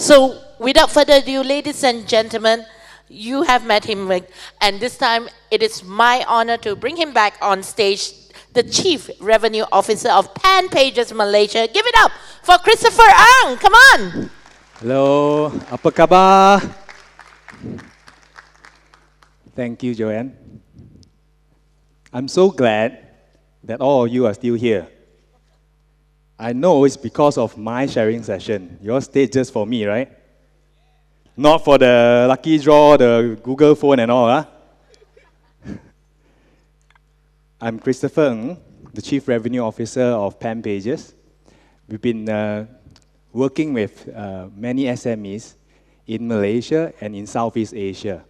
So without further ado, ladies and gentlemen, you have met him, and this time it is my honor to bring him back on stage, the Chief Revenue Officer of PanPages Malaysia. Give it up for Christopher Ang. Come on. Hello, apa khabar? Thank you, Joanne. I'm so glad that all of you are still here. I know it's because of my sharing session. You all stayed just for me, right? Not for the lucky draw, the Google phone and all, huh? I'm Christopher Ng, the Chief Revenue Officer of PanPages. We've been working with many SMEs in Malaysia and in Southeast Asia.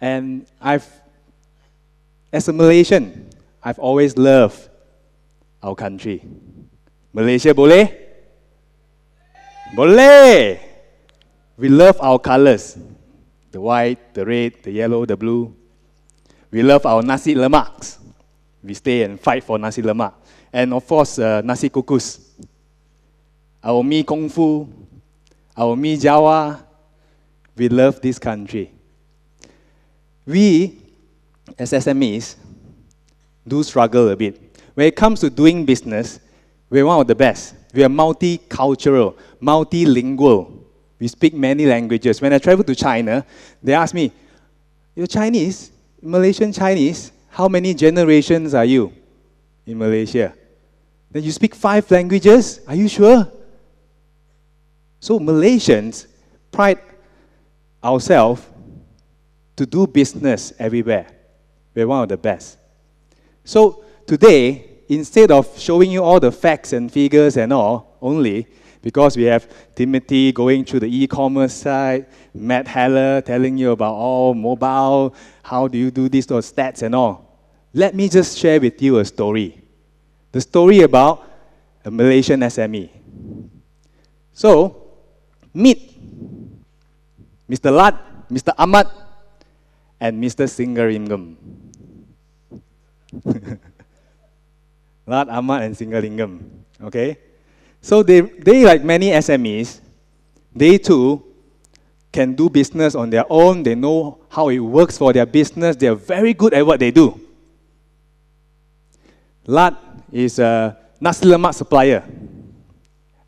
And as a Malaysian, I've always loved our country. Malaysia boleh? Boleh! We love our colors. The white, the red, the yellow, the blue. We love our nasi lemaks. We stay and fight for nasi lemak. And of course, nasi kukus. Our mee kung fu, our mee Jawa. We love this country. We, as SMEs, do struggle a bit. When it comes to doing business, we're one of the best. We are multicultural, multilingual. We speak many languages. When I travel to China, they ask me, "You're Chinese, Malaysian Chinese? How many generations are you in Malaysia? Then you speak 5 languages? Are you sure?" So Malaysians pride ourselves to do business everywhere. We're one of the best. So today, instead of showing you all the facts and figures and all only, because we have Timothy going through the e-commerce side, Matt Haller telling you about all mobile, how do you do this, those stats and all. Let me just share with you a story. The story about a Malaysian SME. So, meet Mr. Lat, Mr. Ahmad, and Mr. Singaringam. Lat, Ahmad, and Singaringam. Okay? So they, like many SMEs, they too can do business on their own. They know how it works for their business. They are very good at what they do. Lat is a nasi lemak supplier.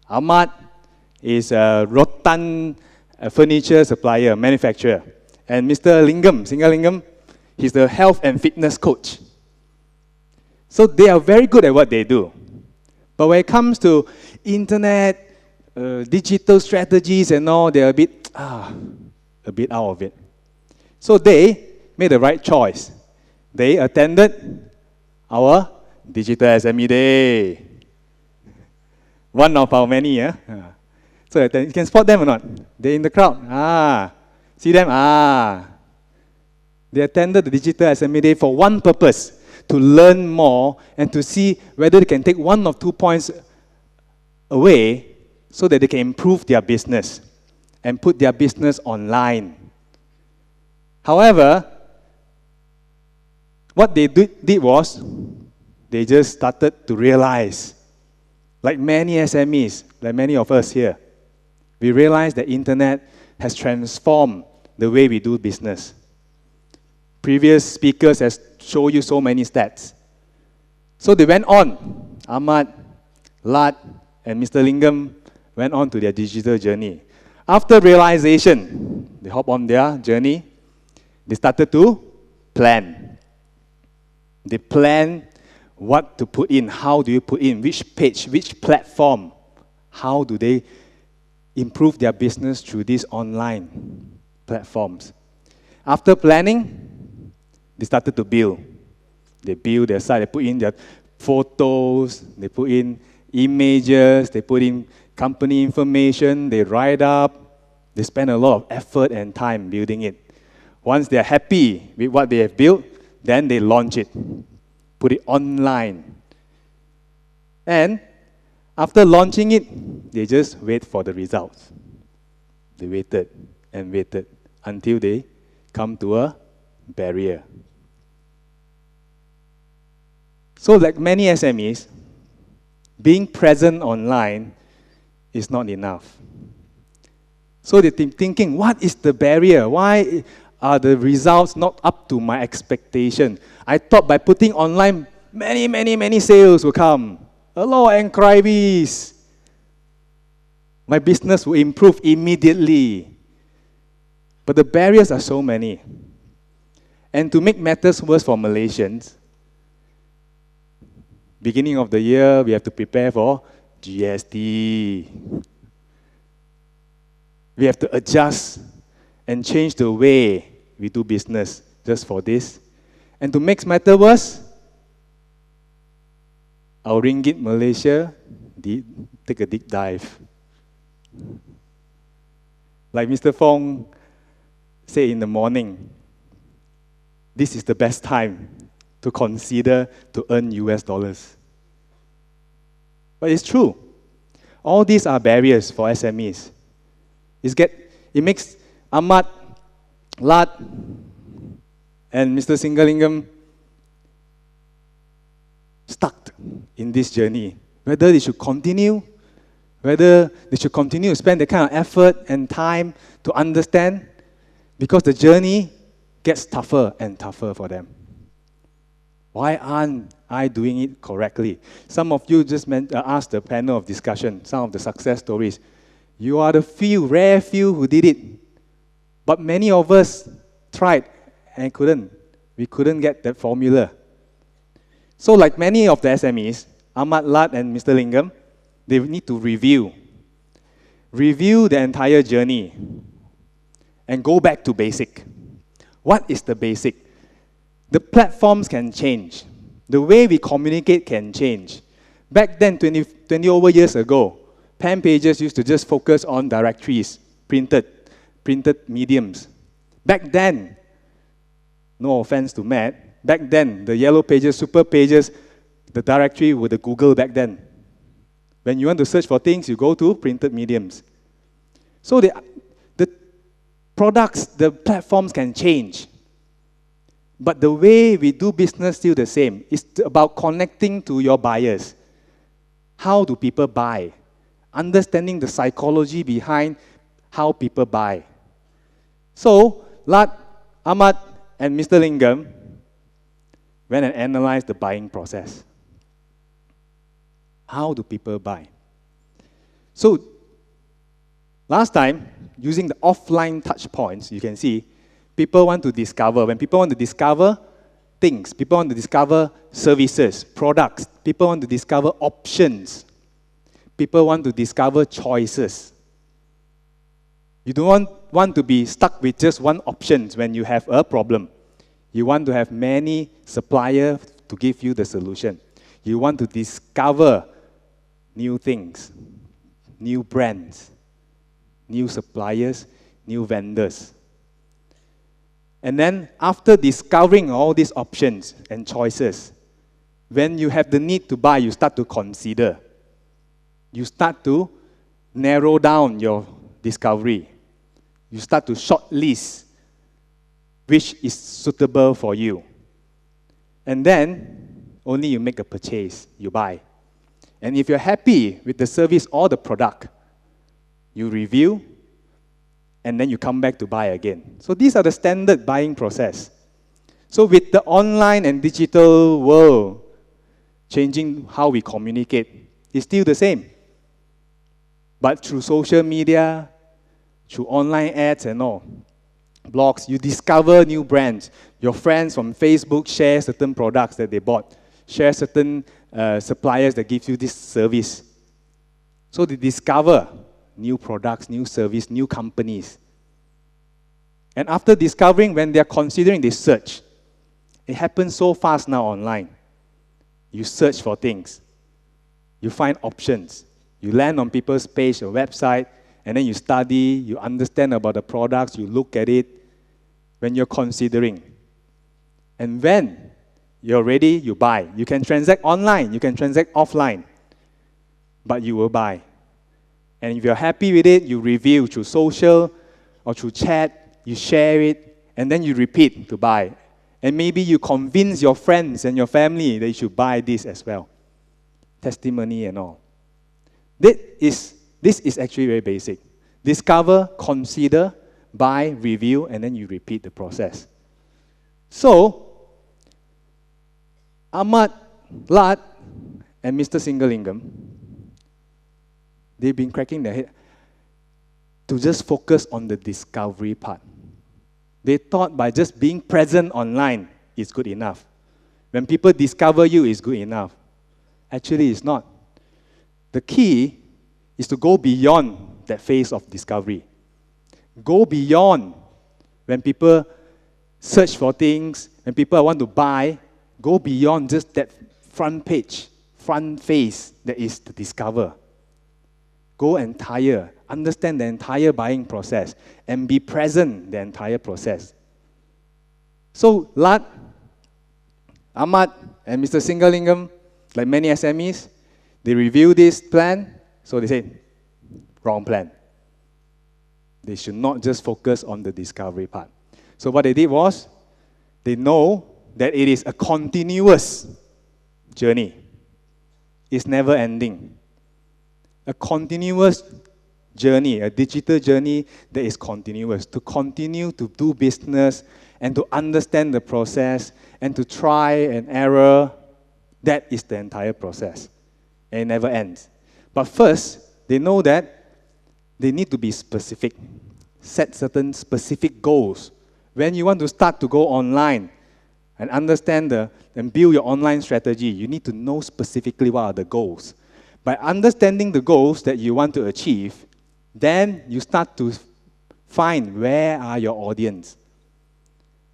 Ahmad is a rotan furniture supplier, manufacturer. And Mr. Singalingam, he's the health and fitness coach. So they are very good at what they do. But when it comes to internet, digital strategies and all, they're a bit out of it. So they made the right choice. They attended our Digital SME Day. One of our many, yeah? So you can spot them or not? They're in the crowd. See them? They attended the Digital SME Day for one purpose, to learn more and to see whether they can take 1 or 2 points away so that they can improve their business and put their business online. However, what they did was, they just started to realize, like many SMEs, like many of us here, we realized that internet has transformed the way we do business. Previous speakers has shown you so many stats. So they went on. Ahmad, Lat, and Mr. Lingam went on to their digital journey. After realization, they hop on their journey. They started to plan. They plan what to put in, how do you put in, which page, which platform, how do they improve their business through these online platforms. After planning, they started to build. They build their site, they put in their photos, they put in images, they put in company information, they write up, they spend a lot of effort and time building it. Once they're happy with what they have built, then they launch it, put it online. And after launching it, they just wait for the results. They waited and waited until they come to a barrier. So like many SMEs, being present online is not enough. So they're thinking, what is the barrier? Why are the results not up to my expectation? I thought by putting online, many sales will come. A lot of inquiries. My business will improve immediately. But the barriers are so many. And to make matters worse for Malaysians, beginning of the year, we have to prepare for GST. We have to adjust and change the way we do business just for this. And to make matters worse, our ringgit Malaysia take a deep dive. Like Mr. Fong said in the morning, this is the best time to consider to earn US dollars. But it's true. All these are barriers for SMEs. It makes Ahmad, Lat, and Mr. Singalingam stuck in this journey. Whether they should continue, whether they should continue to spend the kind of effort and time to understand, because the journey gets tougher and tougher for them. Why aren't I doing it correctly? Some of you just asked the panel of discussion, some of the success stories. You are the rare few who did it. But many of us tried and couldn't. We couldn't get that formula. So like many of the SMEs, Ahmad, Lat, and Mr. Lingam, they need to review the entire journey and go back to basic. What is the basic? The platforms can change. The way we communicate can change. Back then, 20 over years ago, PanPages used to just focus on directories, printed mediums. Back then, no offense to Matt, back then, the yellow pages, super pages, the directory with the Google back then. When you want to search for things, you go to printed mediums. So the products, the platforms can change. But the way we do business still the same. It's about connecting to your buyers. How do people buy? Understanding the psychology behind how people buy. So, Lat, Ahmad, and Mr. Lingam went and analyzed the buying process. How do people buy? So, last time, using the offline touch points, you can see, people want to discover. When people want to discover things, people want to discover services, products, people want to discover options, people want to discover choices. You don't want to be stuck with just one option when you have a problem. You want to have many suppliers to give you the solution. You want to discover new things, new brands, new suppliers, new vendors. And then after discovering all these options and choices, when you have the need to buy, you start to consider. You start to narrow down your discovery. You start to shortlist which is suitable for you. And then only you make a purchase, you buy. And if you're happy with the service or the product, you review, and then you come back to buy again. So these are the standard buying process. So with the online and digital world changing how we communicate, it's still the same. But through social media, through online ads and all, blogs, you discover new brands. Your friends from Facebook share certain products that they bought, share certain suppliers that give you this service. So they discover new products, new service, new companies. And after discovering, when they're considering, they search. It happens so fast now online. You search for things. You find options. You land on people's page or website, and then you study, you understand about the products, you look at it when you're considering. And when you're ready, you buy. You can transact online, you can transact offline, but you will buy. And if you're happy with it, you review through social or through chat, you share it, and then you repeat to buy. And maybe you convince your friends and your family that you should buy this as well. Testimony and all. This is actually very basic. Discover, consider, buy, review, and then you repeat the process. So, Ahmad, Lat, and Mr. Singalingam, they've been cracking their head to just focus on the discovery part. They thought by just being present online is good enough. When people discover you, is good enough. Actually, it's not. The key is to go beyond that phase of discovery. Go beyond when people search for things, when people want to buy, go beyond just that front page, front face that is to discover. Go entire, understand the entire buying process, and be present the entire process. So, Lat, Ahmad, and Mr. Singalingam, like many SMEs, they review this plan, so they say, wrong plan. They should not just focus on the discovery part. So what they did was, they know that it is a continuous journey. It's never ending. A continuous journey, a digital journey that is continuous, to continue to do business and to understand the process and to try and error. That is the entire process. And it never ends. But first, they know that they need to be specific. Set certain specific goals. When you want to start to go online and understand and build your online strategy, you need to know specifically what are the goals. By understanding the goals that you want to achieve, then you start to find where are your audience.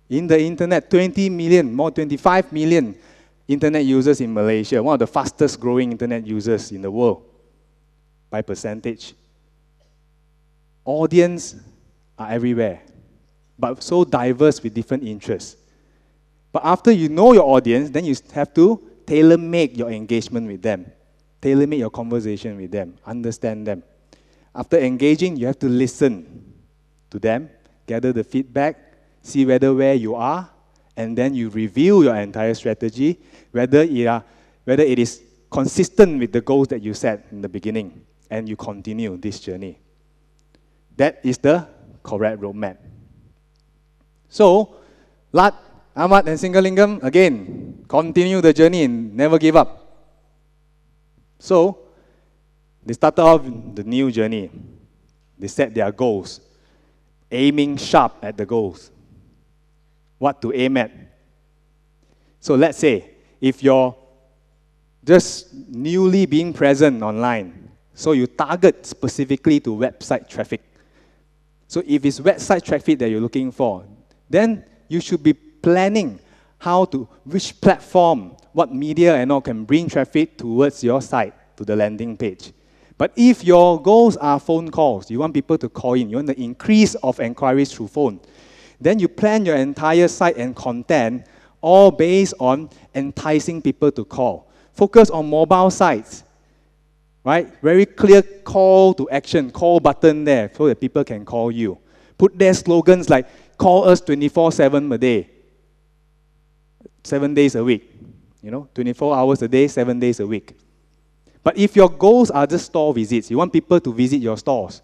In the internet, 20 million, more 25 million internet users in Malaysia, one of the fastest growing internet users in the world by percentage. Audience are everywhere, but so diverse with different interests. But after you know your audience, then you have to tailor-make your engagement with them. Tailor-make your conversation with them, understand them. After engaging, you have to listen to them, gather the feedback, see where you are, and then you review your entire strategy, whether it is consistent with the goals that you set in the beginning, and you continue this journey. That is the correct roadmap. So, Lat, Ahmad, and Singalingam, again, continue the journey and never give up. So, they started off the new journey. They set their goals, aiming sharp at the goals. What to aim at. So let's say, if you're just newly being present online, so you target specifically to website traffic. So if it's website traffic that you're looking for, then you should be planning which platform, what media and all can bring traffic towards your site, to the landing page. But if your goals are phone calls, you want people to call in, you want the increase of inquiries through phone, then you plan your entire site and content all based on enticing people to call. Focus on mobile sites, right? Very clear call to action, call button there so that people can call you. Put their slogans like, call us 24/7 a day, 7 days a week. 24 hours a day, 7 days a week. But if your goals are just store visits, you want people to visit your stores,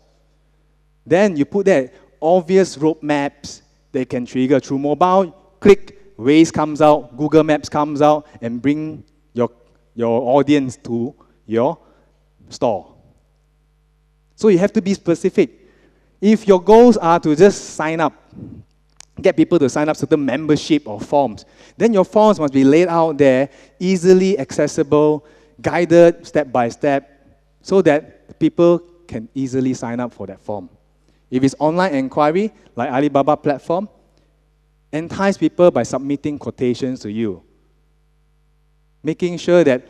then you put there obvious roadmaps they can trigger through mobile. Click, Waze comes out, Google Maps comes out, and bring your audience to your store. So you have to be specific. If your goals are to just sign up, get people to sign up certain membership or forms, then your forms must be laid out there, easily accessible, guided step by step, so that people can easily sign up for that form. If it's online inquiry, like Alibaba platform, entice people by submitting quotations to you. Making sure that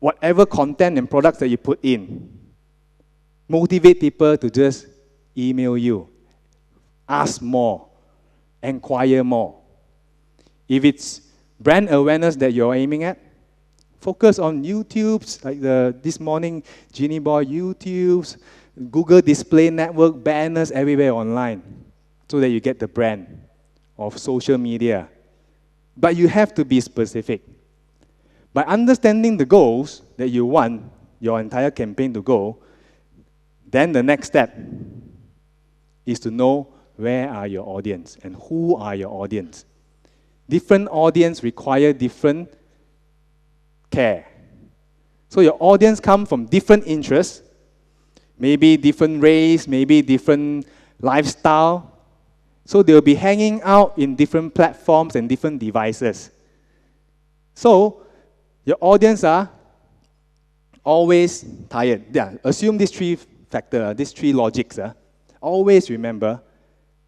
whatever content and products that you put in, motivate people to just email you, ask more, inquire more. If it's brand awareness that you're aiming at, focus on YouTubes, like this morning, Genie Boy YouTubes, Google Display Network, banners everywhere online, so that you get the brand of social media. But you have to be specific. By understanding the goals that you want your entire campaign to go, Then the next step is to know where are your audience and who are your audience. Different audience require different care. So your audience come from different interests, maybe different race, maybe different lifestyle. So they'll be hanging out in different platforms and different devices. So your audience are always tired. Yeah, assume these three factors, these three logics. Always remember,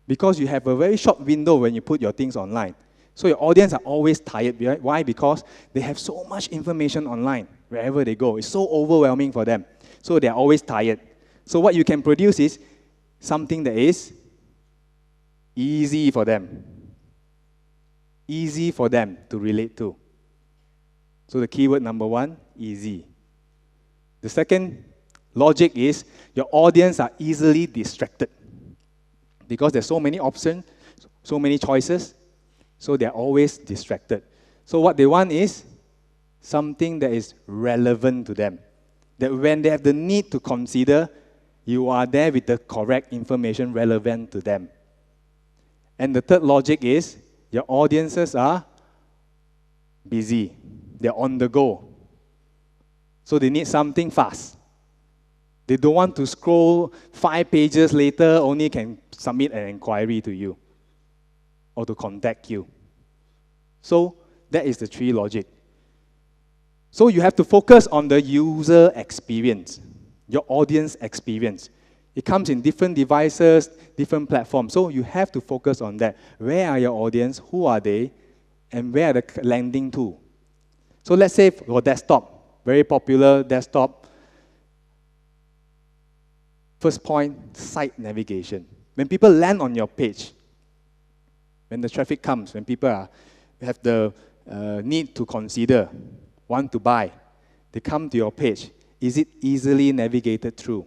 because you have a very short window when you put your things online. So your audience are always tired. Right? Why? Because they have so much information online wherever they go. It's so overwhelming for them. So they're always tired. So what you can produce is something that is easy for them. Easy for them to relate to. So the keyword number one, easy. The second logic is your audience are easily distracted. Because there's so many options, so many choices, so they're always distracted. So what they want is something that is relevant to them. That when they have the need to consider, you are there with the correct information relevant to them. And the third logic is your audiences are busy. They're on the go. So they need something fast. They don't want to scroll 5 pages later, only can submit an inquiry to you or to contact you. So that is the three logic. So you have to focus on the user experience, your audience experience. It comes in different devices, different platforms. So you have to focus on that. Where are your audience? Who are they? And where are the landing to? So let's say for desktop, very popular desktop. First point, site navigation. When people land on your page, when the traffic comes, when people have the need to consider, want to buy, they come to your page. Is it easily navigated through?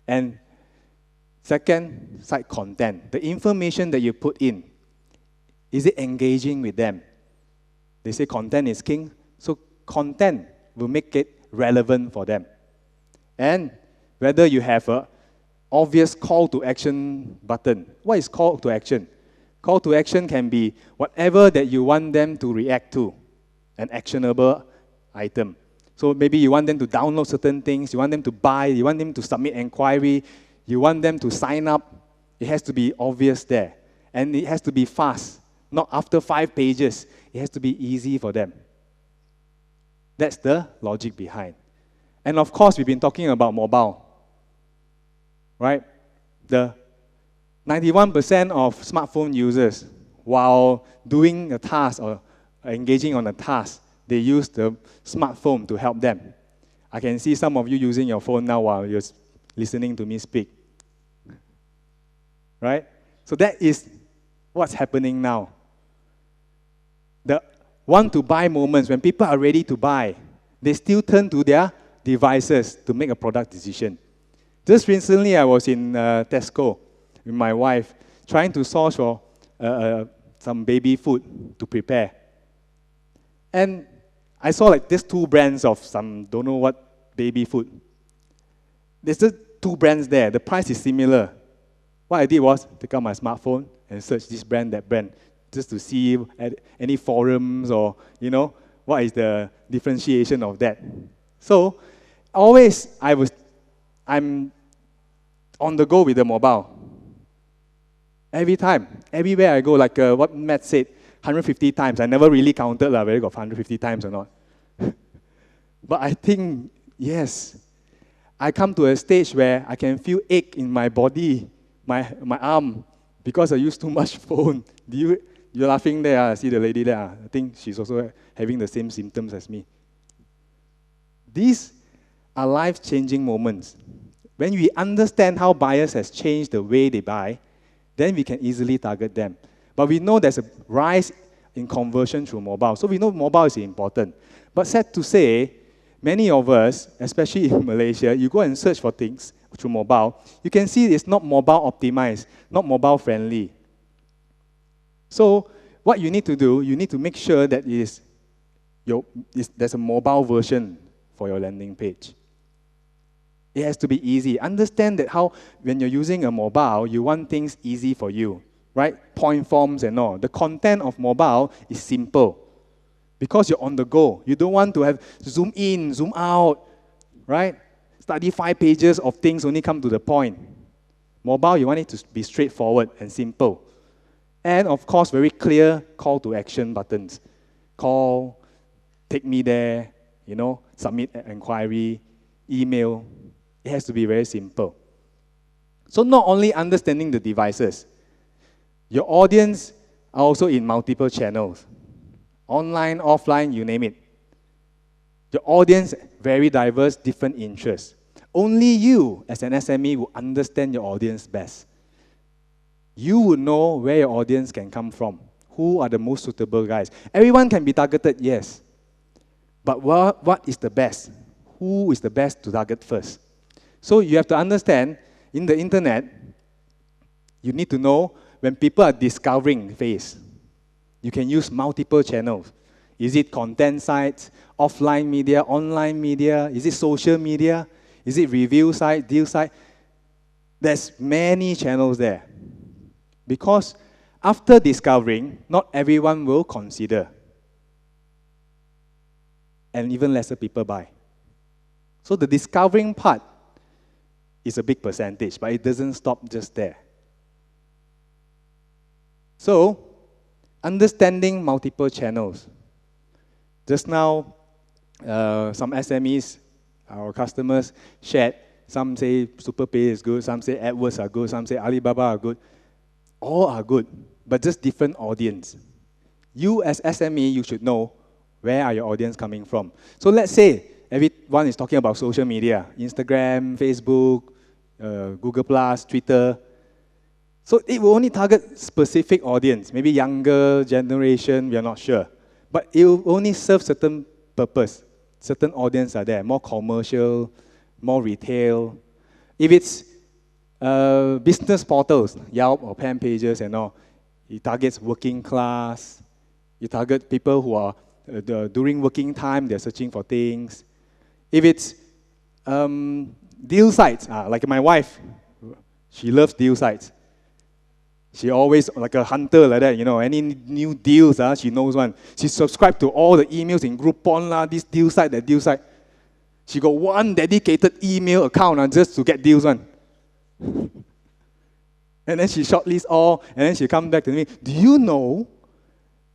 And second, site content. The information that you put in, is it engaging with them? They say content is king, so content will make it relevant for them. And whether you have an obvious call to action button. What is call to action? Call to action can be whatever that you want them to react to, an actionable item. So maybe you want them to download certain things, you want them to buy, you want them to submit inquiry, you want them to sign up. It has to be obvious there. And it has to be fast, not after 5 pages. It has to be easy for them. That's the logic behind. And of course, we've been talking about mobile. Right? The 91% of smartphone users, while doing a task or engaging on a task, they use the smartphone to help them. I can see some of you using your phone now while you're listening to me speak. Right? So that is what's happening now. The want to buy moments, when people are ready to buy, they still turn to their devices to make a product decision. Just recently, I was in Tesco with my wife, trying to source for some baby food to prepare. And I saw like these 2 brands of some, don't know what, baby food. There's just 2 brands there. The price is similar. What I did was take out my smartphone and search this brand, that brand, just to see at any forums or, what is the differentiation of that. So, always I'm on the go with the mobile. Every time, everywhere I go, like what Matt said, 150 times. I never really counted whether I got 150 times or not. But I think, yes, I come to a stage where I can feel ache in my body, my arm, because I use too much phone. You're laughing there, I see the lady there. I think she's also having the same symptoms as me. These are life-changing moments. When we understand how buyers has changed the way they buy, then we can easily target them. But we know there's a rise in conversion through mobile. So we know mobile is important. But sad to say, many of us, especially in Malaysia, you go and search for things through mobile, you can see it's not mobile optimized, not mobile friendly. So what you need to do, you need to make sure that there's a mobile version for your landing page. It has to be easy. Understand that how, when you're using a mobile, you want things easy for you, right? Point forms and all. The content of mobile is simple because you're on the go. You don't want to have zoom in, zoom out, right? Study 5 pages of things, only come to the point. Mobile, you want it to be straightforward and simple. And of course, very clear call to action buttons. Call, take me there, submit an inquiry, email. It has to be very simple. So not only understanding the devices, your audience are also in multiple channels. Online, offline, you name it. Your audience, very diverse, different interests. Only you, as an SME, will understand your audience best. You would know where your audience can come from. Who are the most suitable guys? Everyone can be targeted, yes. But what is the best? Who is the best to target first? So you have to understand, in the internet, you need to know when people are discovering phase. You can use multiple channels. Is it content sites, offline media, online media? Is it social media? Is it review site, deal site? There's many channels there. Because after discovering, not everyone will consider. And even lesser people buy. So the discovering part is a big percentage, but it doesn't stop just there. So, understanding multiple channels. Just now, some SMEs, our customers, shared. Some say SuperPay is good, some say AdWords are good, some say Alibaba are good. All are good, but just different audience. You as SME, you should know where are your audience coming from. So let's say everyone is talking about social media, Instagram, Facebook, Google+, Twitter. So it will only target specific audience, maybe younger generation, we are not sure. But it will only serve certain purpose. Certain audience are there, more commercial, more retail. If it's business portals, Yelp or PanPages and all, it targets working class. You target people who are, during working time, they're searching for things. If it's deal sites, like my wife, she loves deal sites. She always, like a hunter like that, any new deals, she knows one. She subscribed to all the emails in Groupon, this deal site, that deal site. She got one dedicated email account just to get deals one. And then she shortlists all, and then she come back to me, do you know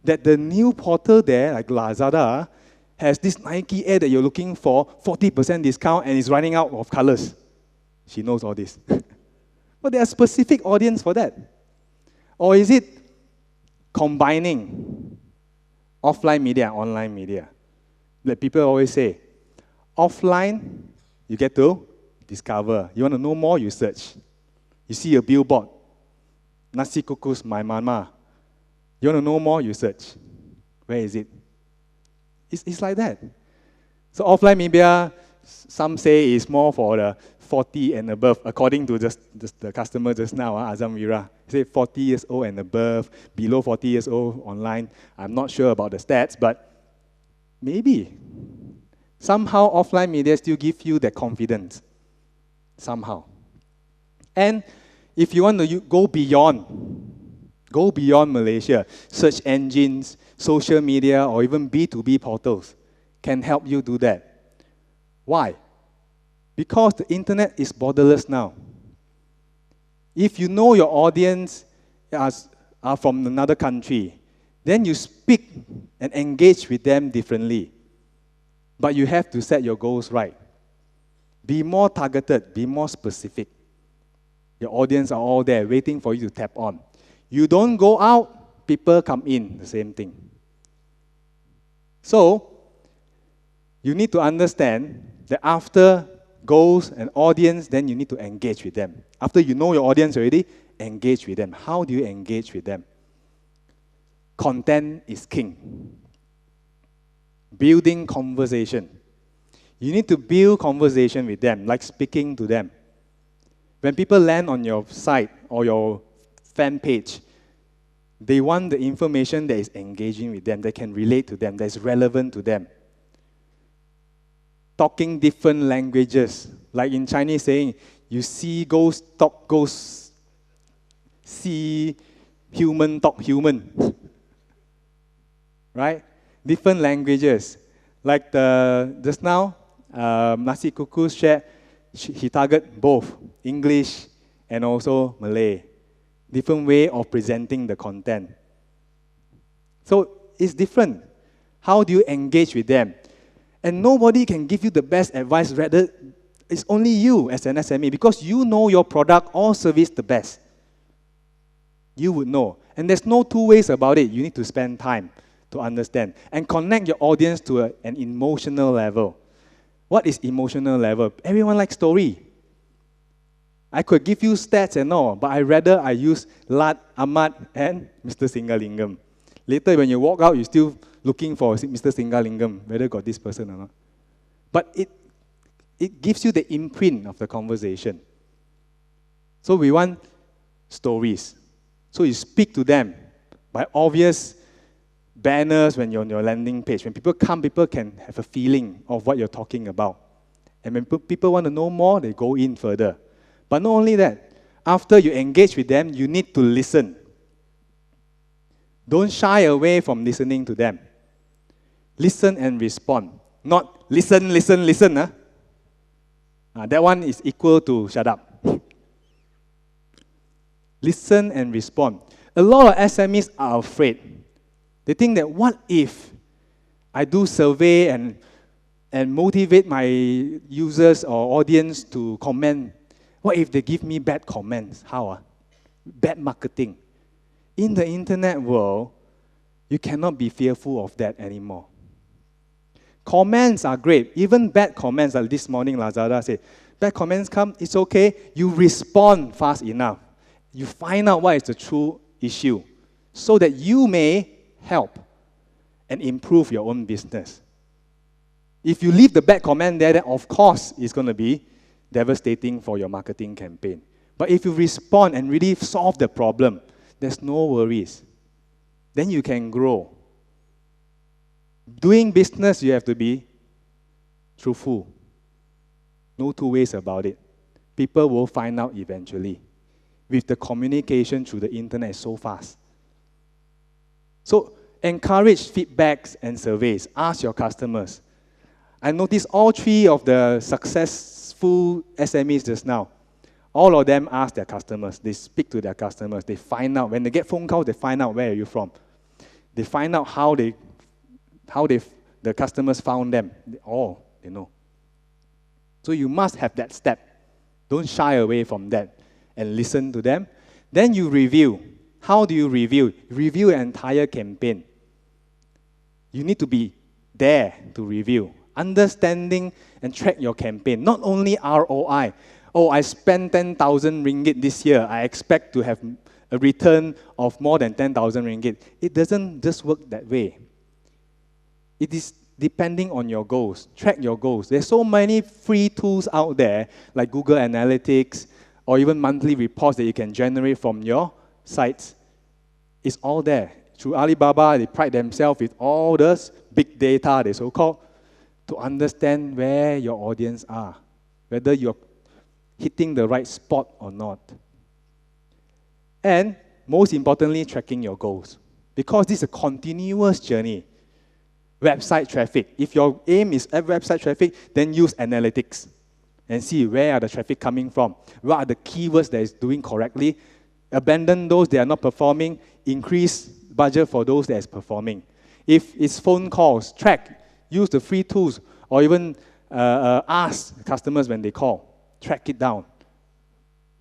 that the new portal there, like Lazada, has this Nike ad that you're looking for, 40% discount, and it's running out of colors? She knows all this. But there are specific audience for that. Or is it combining offline media and online media? Like people always say, offline, you get to discover. You want to know more, you search. You see a billboard, nasi kukus my mama. You want to know more, you search. Where is it? It's like that. So offline media, some say is more for the 40 and above, according to just the customer just now, Azam Vira. He said 40 years old and above, below 40 years old online. I'm not sure about the stats, but maybe. Somehow offline media still give you that confidence. Somehow. And if you want to go beyond Malaysia, search engines, social media, or even B2B portals can help you do that. Why? Because the internet is borderless now. If you know your audience are from another country, then you speak and engage with them differently. But you have to set your goals right. Be more targeted, be more specific. Your audience are all there waiting for you to tap on. You don't go out, people come in, the same thing. So, you need to understand that after goals and audience, then you need to engage with them. After you know your audience already, engage with them. How do you engage with them? Content is king. Building conversation. You need to build conversation with them, like speaking to them. When people land on your site or your fan page, they want the information that is engaging with them, that can relate to them, that is relevant to them. talking different languages. Like in Chinese saying, you see ghost, talk ghost, see human, talk human. Right? Different languages. Like just now, Nasi Kuku shared, he target both English and also Malay. Different way of presenting the content. So it's different. How do you engage with them? And nobody can give you the best advice, rather it's only you as an SME, because you know your product or service the best. You would know. And there's no two ways about it. You need to spend time to understand and connect your audience to an emotional level. What is emotional level? Everyone likes story. I could give you stats and all, but I use Lat, Ahmad, and Mr. Singalingam. Later, when you walk out, you're still looking for Mr. Singalingam, whether got this person or not. But it gives you the imprint of the conversation. So we want stories. So you speak to them by obvious banners when you're on your landing page. When people come, people can have a feeling of what you're talking about. And when people want to know more, they go in further. But not only that, after you engage with them, you need to listen. Don't shy away from listening to them. Listen and respond. Not listen. Huh? That one is equal to shut up. Listen and respond. A lot of SMEs are afraid. They think that what if I do survey and motivate my users or audience to comment? What if they give me bad comments? How? Bad marketing. In the internet world, you cannot be fearful of that anymore. Comments are great. Even bad comments, like this morning Lazada said, bad comments come, it's okay. You respond fast enough. You find out what is the true issue so that you may help and improve your own business. If you leave the bad comment there, then of course it's going to be devastating for your marketing campaign. But if you respond and really solve the problem, there's no worries. Then you can grow. Doing business, you have to be truthful. No two ways about it. People will find out eventually. With the communication through the internet so fast. So encourage feedbacks and surveys. Ask your customers. I noticed all three of the successful SMEs just now. All of them ask their customers. They speak to their customers. They find out. When they get phone calls, they find out where are you from. They find out how the customers found them. They know. So you must have that step. Don't shy away from that and listen to them. Then you review. How do you review? Review an entire campaign. You need to be there to review. Understanding and track your campaign. Not only ROI. Oh, I spent 10,000 ringgit this year. I expect to have a return of more than 10,000 ringgit. It doesn't just work that way. It is depending on your goals. Track your goals. There's so many free tools out there, like Google Analytics, or even monthly reports that you can generate from your sites. It's all there. Through Alibaba, they pride themselves with all this big data, they so-called, to understand where your audience are, whether you're hitting the right spot or not. And most importantly, tracking your goals. Because this is a continuous journey. Website traffic. If your aim is at website traffic, then use analytics and see where are the traffic coming from. What are the keywords that is doing correctly. Abandon those that are not performing. Increase budget for those that is performing. If it's phone calls, track. Use the free tools or even ask customers when they call. Track it down.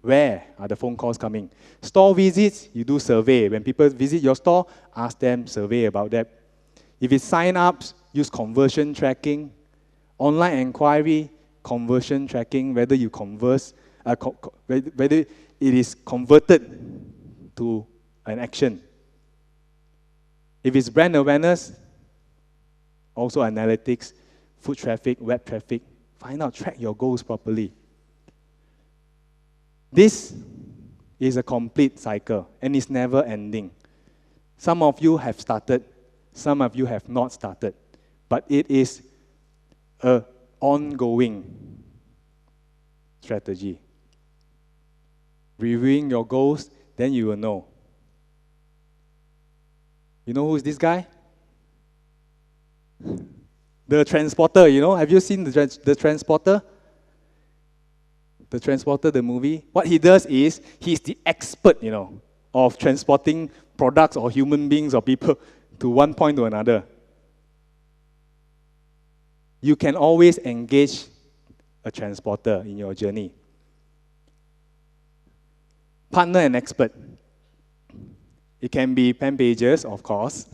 Where are the phone calls coming? Store visits, you do survey. When people visit your store, ask them, survey about that. If it's sign-ups, use conversion tracking. Online inquiry, conversion tracking, whether you converse, whether it is converted to an action. If it's brand awareness, also analytics, foot traffic, web traffic. Find out, track your goals properly. This is a complete cycle, and it's never ending. Some of you have started, some of you have not started, but it is a ongoing strategy. Reviewing your goals, then you will know. You know who is this guy? The transporter, you know? Have you seen the transporter? The transporter, the movie? What he does is, he's the expert, you know, of transporting products or human beings or people to one point to another. You can always engage a transporter in your journey. Partner and expert. It can be PanPages, of course,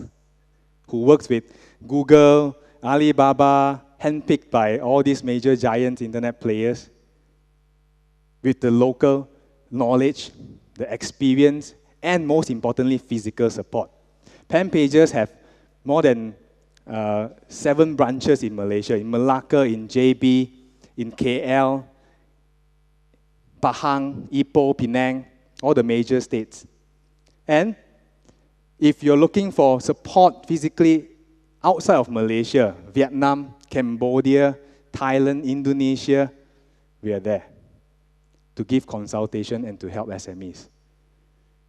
who works with Google, Alibaba, handpicked by all these major giant internet players, with the local knowledge, the experience, and most importantly, physical support. PanPages have more than 7 branches in Malaysia, in Malacca, in JB, in KL, Pahang, Ipoh, Penang, all the major states. And if you're looking for support physically outside of Malaysia, Vietnam, Cambodia, Thailand, Indonesia, we are there to give consultation and to help SMEs.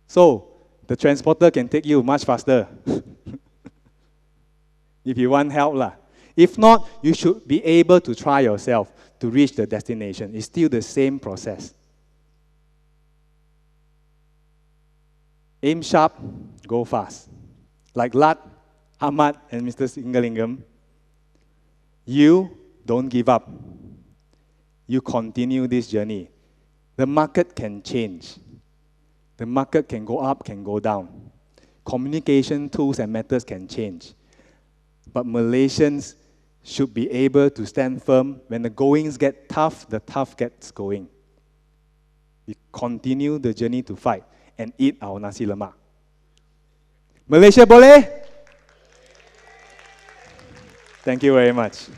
So, the transporter can take you much faster if you want help lah. If not, you should be able to try yourself to reach the destination. It's still the same process. Aim sharp, go fast. Like Lat, Ahmad, and Mr. Singalingam, you don't give up. You continue this journey. The market can change. The market can go up, can go down. Communication tools and methods can change. But Malaysians should be able to stand firm. When the goings get tough, the tough gets going. We continue the journey to fight and eat our nasi lemak. Malaysia boleh? Thank you very much.